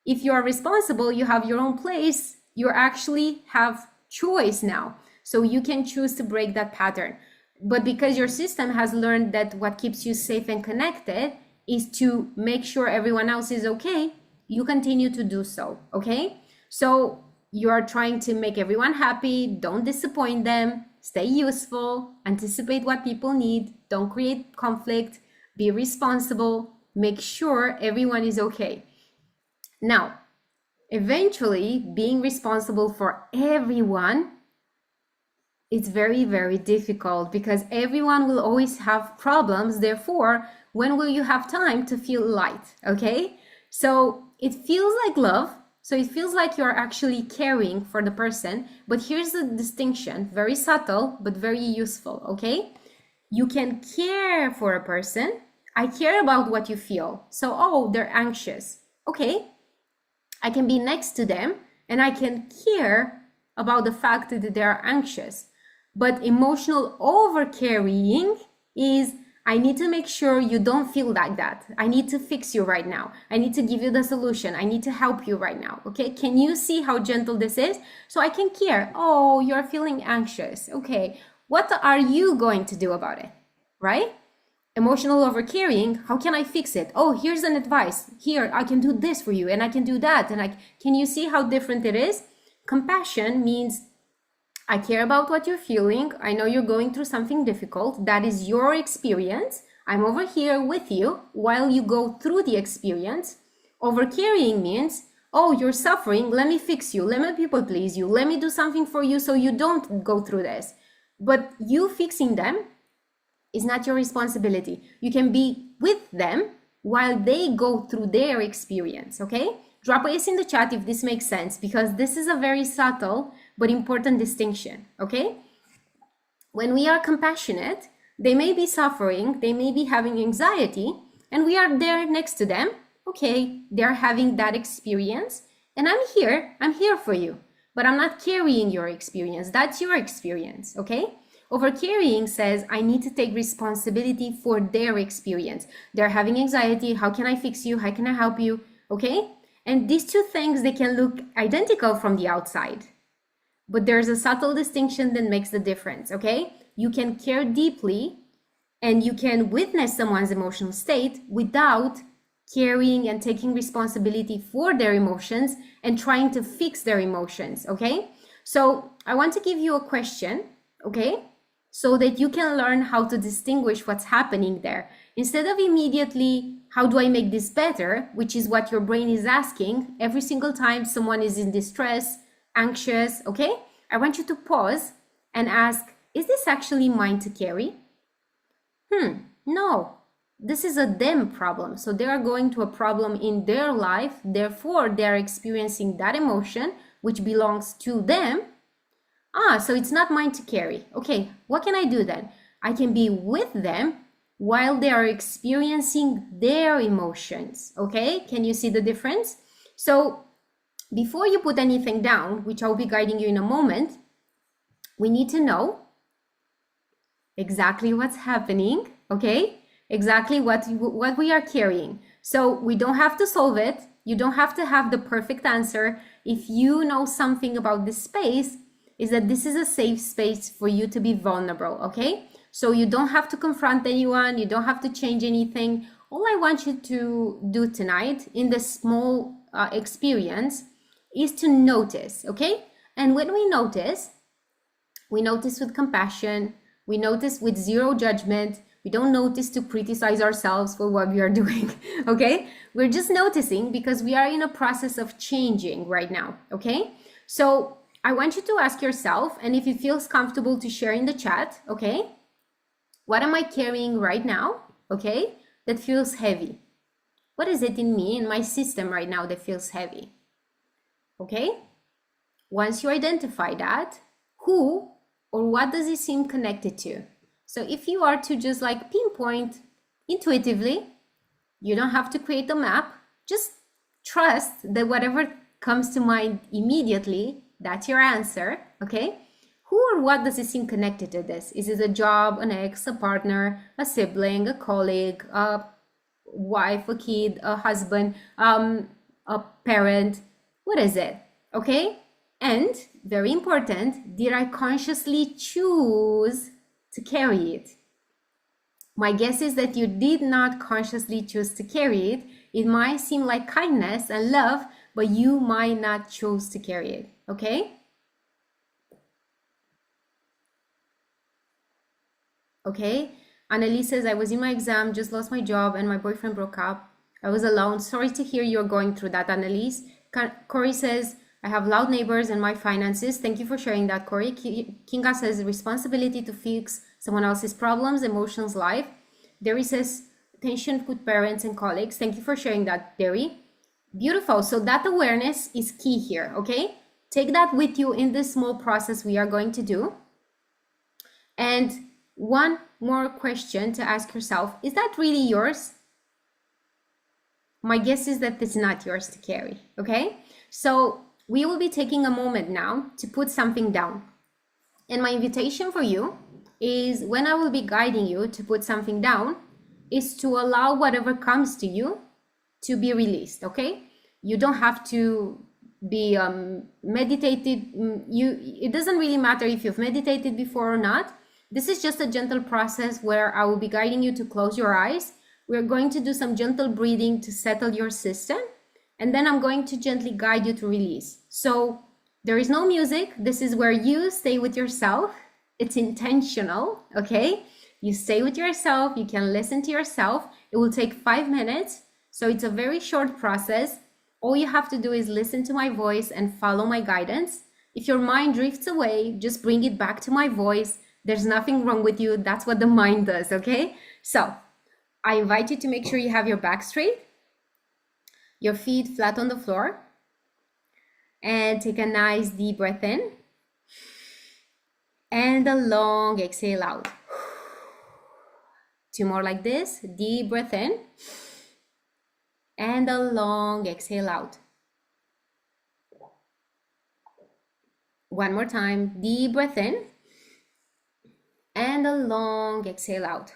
if you are responsible, you have your own place, you actually have choice now. So you can choose to break that pattern. But because your system has learned that what keeps you safe and connected is to make sure everyone else is okay, you continue to do so, okay? So you are trying to make everyone happy, don't disappoint them, stay useful, anticipate what people need, don't create conflict, be responsible, make sure everyone is okay. Now, eventually, being responsible for everyone, it's very, very difficult because everyone will always have problems. Therefore, when will you have time to feel light? Okay? So it feels like love. So it feels like you're actually caring for the person. But here's the distinction, very subtle, but very useful. Okay? You can care for a person. I care about what you feel. So, oh, they're anxious. Okay. I can be next to them and I can care about the fact that they are anxious. But emotional overcarrying is, I need to make sure you don't feel like that. I need to fix you right now. I need to give you the solution. I need to help you right now. Okay, can you see how gentle this is? So I can care. Oh, you're feeling anxious. Okay, what are you going to do about it? Right? Emotional overcarrying, how can I fix it? Oh, here's an advice. Here, I can do this for you and I can do that. And can you see how different it is? Compassion means I care about what you're feeling. I know you're going through something difficult. That is your experience. I'm over here with you while you go through the experience. Overcarrying means, oh, you're suffering. Let me fix you. Let me people please you. Let me do something for you so you don't go through this. But you fixing them is not your responsibility. You can be with them while they go through their experience, okay? Drop a yes in the chat if this makes sense, because this is a very subtle but important distinction, okay? When we are compassionate, they may be suffering, they may be having anxiety, and we are there next to them. Okay, they're having that experience, and I'm here for you, but I'm not carrying your experience. That's your experience, okay? Overcarrying says, I need to take responsibility for their experience. They're having anxiety. How can I fix you? How can I help you? Okay? And these two things, they can look identical from the outside, but there's a subtle distinction that makes the difference, okay? You can care deeply and you can witness someone's emotional state without carrying and taking responsibility for their emotions and trying to fix their emotions, okay? So I want to give you a question, okay? So that you can learn how to distinguish what's happening there. Instead of immediately, how do I make this better? Which is what your brain is asking every single time someone is in distress, anxious, okay? I want you to pause and ask, is this actually mine to carry? No, this is a them problem. So they are going to a problem in their life. Therefore, they're experiencing that emotion, which belongs to them. So it's not mine to carry. Okay, what can I do then? I can be with them while they are experiencing their emotions. Okay, can you see the difference? So before you put anything down, which I'll be guiding you in a moment, we need to know exactly what's happening, okay? Exactly what we are carrying. So we don't have to solve it. You don't have to have the perfect answer. If you know something about this space, is that this is a safe space for you to be vulnerable, okay? So you don't have to confront anyone. You don't have to change anything. All I want you to do tonight in this small experience is to notice, okay? And when we notice with compassion, we notice with zero judgment. We don't notice to criticize ourselves for what we are doing, okay? We're just noticing because we are in a process of changing right now, okay? So I want you to ask yourself, and if it feels comfortable to share in the chat, okay? What am I carrying right now, okay? That feels heavy. What is it in me, in my system right now that feels heavy? Okay? Once you identify that, who or what does it seem connected to? So if you are to just like pinpoint intuitively, you don't have to create a map, just trust that whatever comes to mind immediately, that's your answer, okay? Who or what does it seem connected to this? Is it a job, an ex, a partner, a sibling, a colleague, a wife, a kid, a husband, a parent? What is it? Okay? And very important, did I consciously choose to carry it? My guess is that you did not consciously choose to carry it. It might seem like kindness and love, but you might not choose to carry it. Okay? Okay? Annalise says, I was in my exam, just lost my job, and my boyfriend broke up. I was alone. Sorry to hear you're going through that, Annalise. Corey says, I have loud neighbors and my finances. Thank you for sharing that, Corey. Kinga says, responsibility to fix someone else's problems, emotions, life. Derry says, tension with parents and colleagues. Thank you for sharing that, Derry. Beautiful. So that awareness is key here, okay? Take that with you in this small process we are going to do. And one more question to ask yourself, is that really yours? My guess is that it's not yours to carry, okay? So we will be taking a moment now to put something down. And my invitation for you is, when I will be guiding you to put something down, is to allow whatever comes to you to be released, okay? You don't have to be meditated. It doesn't really matter if you've meditated before or not. This is just a gentle process where I will be guiding you to close your eyes. We're going to do some gentle breathing to settle your system. And then I'm going to gently guide you to release. So there is no music. This is where you stay with yourself. It's intentional, okay? You stay with yourself. You can listen to yourself. It will take 5 minutes. So it's a very short process. All you have to do is listen to my voice and follow my guidance. If your mind drifts away, just bring it back to my voice. There's nothing wrong with you. That's what the mind does, okay? So I invite you to make sure you have your back straight, your feet flat on the floor, and take a nice deep breath in and a long exhale out. 2 more like this. Deep breath in and a long exhale out. 1 more time. Deep breath in and a long exhale out.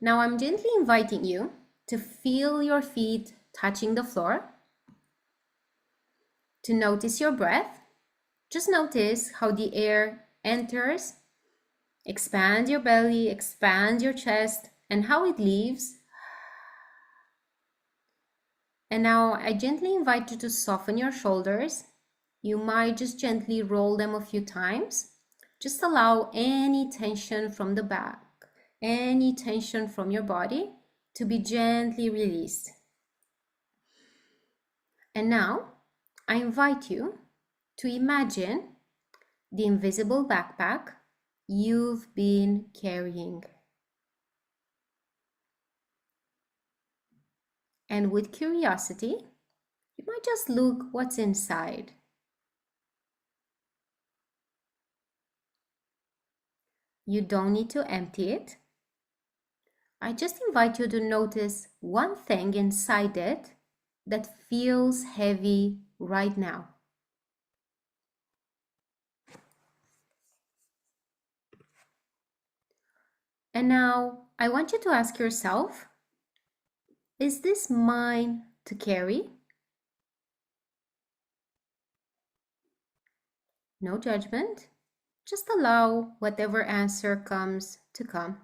Now I'm gently inviting you to feel your feet touching the floor, to notice your breath. Just notice how the air enters, expand your belly, expand your chest, and how it leaves. And now I gently invite you to soften your shoulders. You might just gently roll them a few times. Just allow any tension from the back, any tension from your body to be gently released. And now I invite you to imagine the invisible backpack you've been carrying. And with curiosity, you might just look what's inside. You don't need to empty it. I just invite you to notice one thing inside it that feels heavy right now. And now I want you to ask yourself, is this mine to carry? No judgment. Just allow whatever answer comes to come.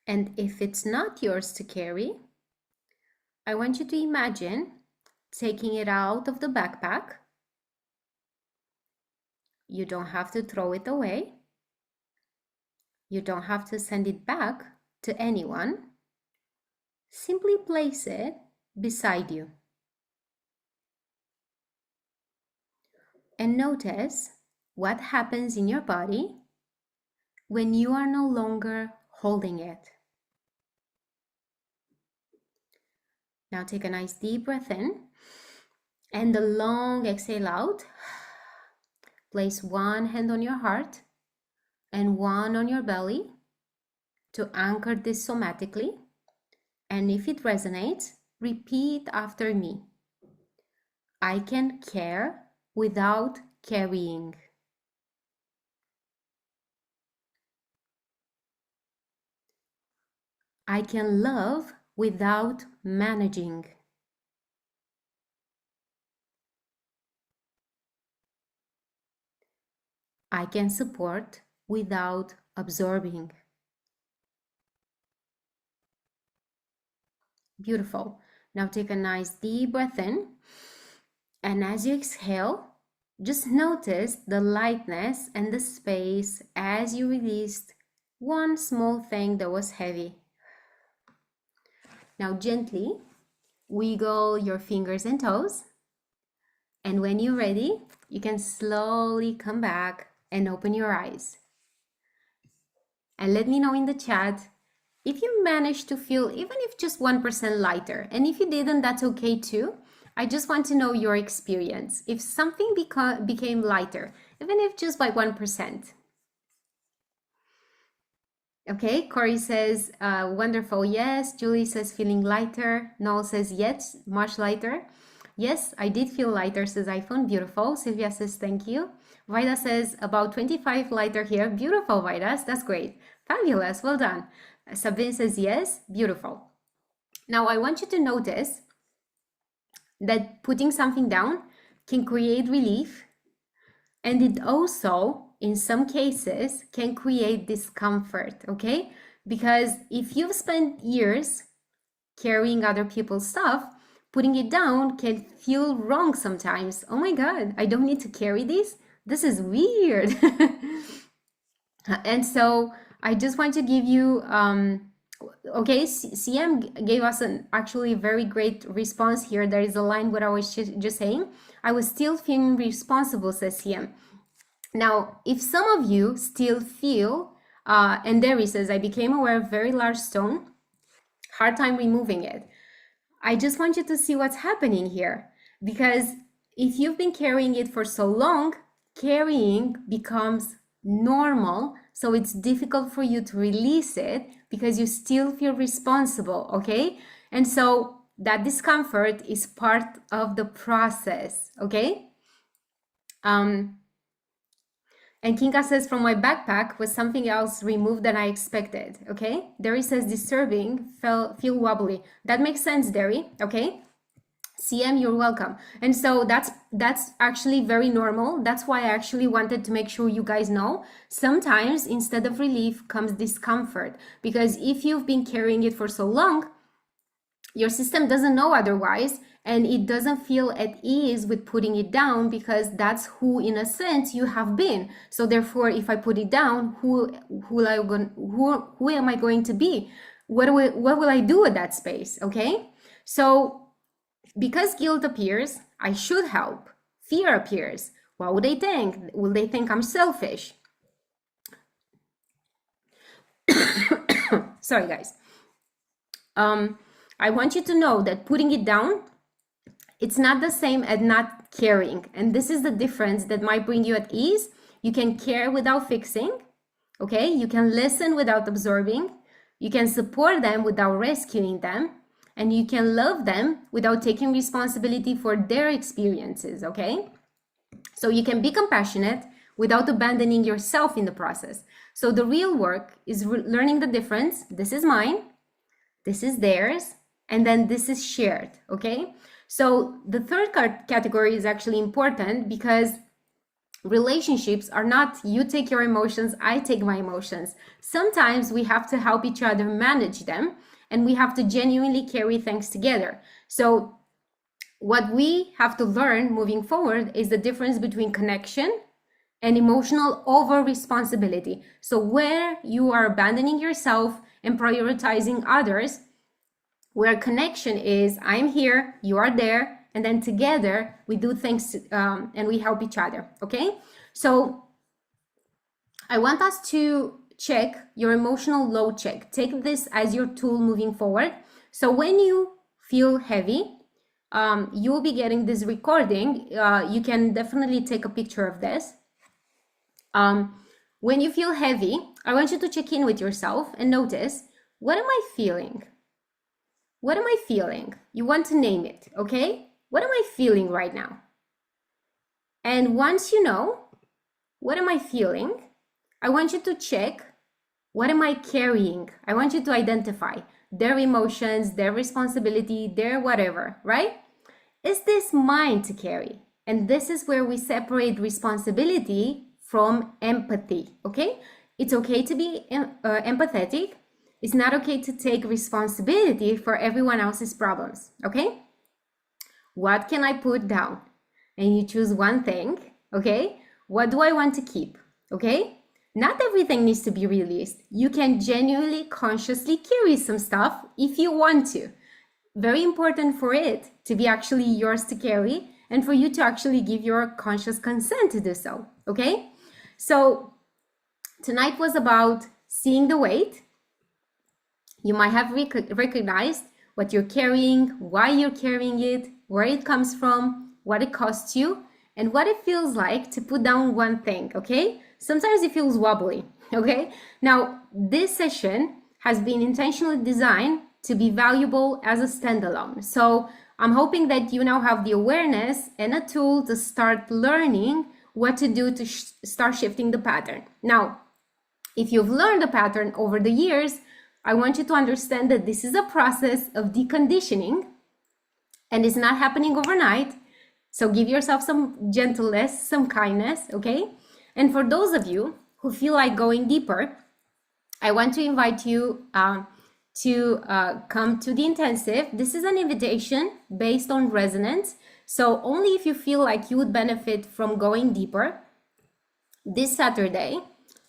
And if it's not yours to carry, I want you to imagine taking it out of the backpack. You don't have to throw it away. You don't have to send it back to anyone. Simply place it beside you. And notice what happens in your body when you are no longer holding it. Now take a nice deep breath in and a long exhale out. Place one hand on your heart and one on your belly to anchor this somatically. And if it resonates, repeat after me. I can care without carrying. I can love without managing. I can support without absorbing. Beautiful. Now take a nice deep breath in. And as you exhale, just notice the lightness and the space as you released one small thing that was heavy. Now gently wiggle your fingers and toes. And when you're ready, you can slowly come back and open your eyes. And let me know in the chat if you managed to feel even if just 1% lighter. And if you didn't, that's okay too. I just want to know your experience. If something became lighter, even if just by 1%. Okay, Corey says, wonderful, yes. Julie says, feeling lighter. Noel says, yes, much lighter. Yes, I did feel lighter, says iPhone, beautiful. Sylvia says, thank you. Vida says, about 25 lighter here. Beautiful, Vida, that's great. Fabulous, well done. Sabine says, yes, beautiful. Now, I want you to notice that putting something down can create relief, and it also, in some cases, can create discomfort, okay? Because if you've spent years carrying other people's stuff, putting it down can feel wrong sometimes. Oh my God, I don't need to carry this. This is weird. And so I just want to give you, okay, CM gave us an actually very great response here. There is a line what I was just saying. I was still feeling responsible, says CM. Now, if some of you still feel, and Derry says, I became aware of very large stone, hard time removing it. I just want you to see what's happening here, because if you've been carrying it for so long, carrying becomes normal. So it's difficult for you to release it because you still feel responsible, okay? And so that discomfort is part of the process, okay? And Kinga says, from my backpack was something else removed than I expected, okay? Derry says, disturbing, feel wobbly. That makes sense, Derry, okay? CM, you're welcome. And so that's actually very normal. That's why I actually wanted to make sure you guys know. Sometimes instead of relief comes discomfort, because if you've been carrying it for so long, your system doesn't know otherwise, and it doesn't feel at ease with putting it down, because that's who, in a sense, you have been. So therefore, if I put it down, who am I going to be? What will I do with that space? Okay, so because guilt appears, I should help. Fear appears. What would they think? Will they think I'm selfish? Sorry, guys. I want you to know that putting it down, it's not the same as not caring. And this is the difference that might bring you at ease. You can care without fixing, okay? You can listen without absorbing. You can support them without rescuing them. And you can love them without taking responsibility for their experiences, okay? So you can be compassionate without abandoning yourself in the process. So the real work is learning the difference. This is mine, this is theirs, and then this is shared, okay? So the third category is actually important, because relationships are not you take your emotions, I take my emotions. Sometimes we have to help each other manage them, and we have to genuinely carry things together. So what we have to learn moving forward is the difference between connection and emotional over responsibility. So where you are abandoning yourself and prioritizing others, where connection is I'm here, you are there, and then together we do things and we help each other, okay? So I want us to check your emotional load check. Take this as your tool moving forward. So when you feel heavy, you will be getting this recording. You can definitely take a picture of this. When you feel heavy, I want you to check in with yourself and notice, what am I feeling? What am I feeling? You want to name it, okay? What am I feeling right now? And once you know, what am I feeling? I want you to check, what am I carrying? I want you to identify their emotions, their responsibility, their whatever, right? Is this mine to carry? And this is where we separate responsibility from empathy, okay? It's okay to be empathetic. It's not okay to take responsibility for everyone else's problems, okay? What can I put down? And you choose one thing, okay? What do I want to keep, okay? Not everything needs to be released. You can genuinely, consciously carry some stuff if you want to. Very important for it to be actually yours to carry and for you to actually give your conscious consent to do so, okay? So tonight was about seeing the weight. You might have recognized what you're carrying, why you're carrying it, where it comes from, what it costs you, and what it feels like to put down one thing, okay? Sometimes it feels wobbly, okay? Now, this session has been intentionally designed to be valuable as a standalone. So I'm hoping that you now have the awareness and a tool to start learning what to do to start shifting the pattern. Now, if you've learned the pattern over the years, I want you to understand that this is a process of deconditioning and it's not happening overnight. So give yourself some gentleness, some kindness, okay? And for those of you who feel like going deeper, I want to invite you to come to the intensive. This is an invitation based on resonance. So only if you feel like you would benefit from going deeper, this Saturday,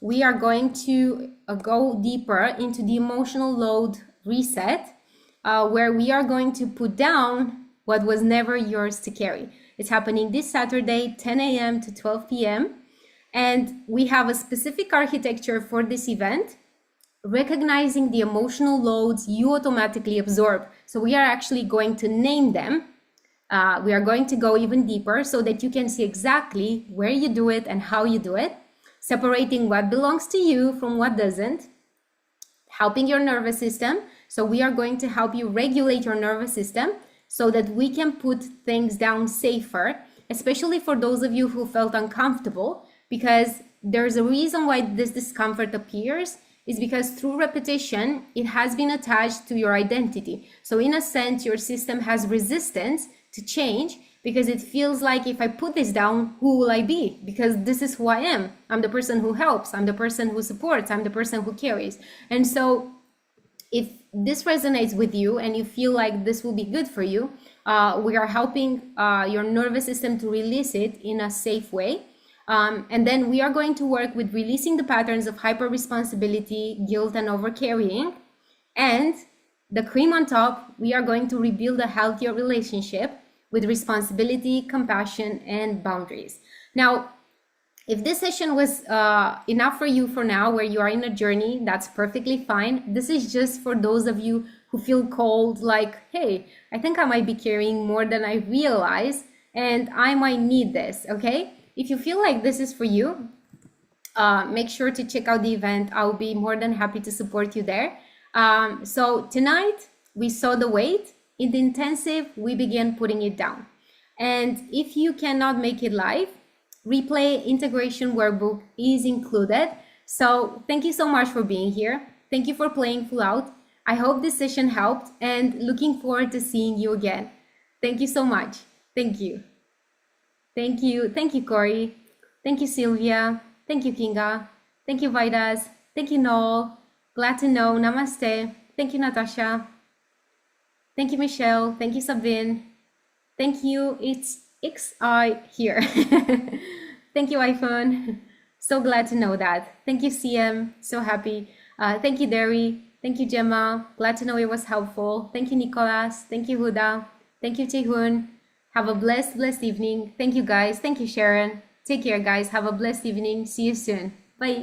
we are going to go deeper into the emotional load reset, where we are going to put down what was never yours to carry. It's happening this Saturday, 10 a.m. to 12 p.m. And we have a specific architecture for this event, recognizing the emotional loads you automatically absorb. So we are actually going to name them. We are going to go even deeper so that you can see exactly where you do it and how you do it, separating what belongs to you from what doesn't, helping your nervous system. So we are going to help you regulate your nervous system so that we can put things down safer, especially for those of you who felt uncomfortable, because there's a reason why this discomfort appears, is because through repetition, it has been attached to your identity. So in a sense, your system has resistance to change because it feels like, if I put this down, who will I be? Because this is who I am. I'm the person who helps. I'm the person who supports. I'm the person who carries. And so if this resonates with you and you feel like this will be good for you, we are helping your nervous system to release it in a safe way. And then we are going to work with releasing the patterns of hyper responsibility, guilt, and overcarrying. And the cream on top, we are going to rebuild a healthier relationship with responsibility, compassion, and boundaries. Now, if this session was enough for you for now, where you are in a journey, that's perfectly fine. This is just for those of you who feel called, like, hey, I think I might be carrying more than I realize, and I might need this, okay? If you feel like this is for you, make sure to check out the event. I'll be more than happy to support you there. So tonight, we saw the weight. In the intensive, we began putting it down. And if you cannot make it live, replay integration workbook is included. So thank you so much for being here. Thank you for playing full out. I hope this session helped and looking forward to seeing you again. Thank you so much. Thank you. Thank you. Thank you, Corey. Thank you, Sylvia. Thank you, Kinga. Thank you, Vidas. Thank you, Noel. Glad to know. Namaste. Thank you, Natasha. Thank you, Michelle. Thank you, Sabine. Thank you. It's XI here. Thank you, iPhone. So glad to know that. Thank you, CM. So happy. Thank you, Derry. Thank you, Gemma. Glad to know it was helpful. Thank you, Nicolas. Thank you, Huda. Thank you, Tehun. Have a blessed evening. Thank you, guys. Thank you, Sharon. Take care, guys. Have a blessed evening. See you soon. Bye.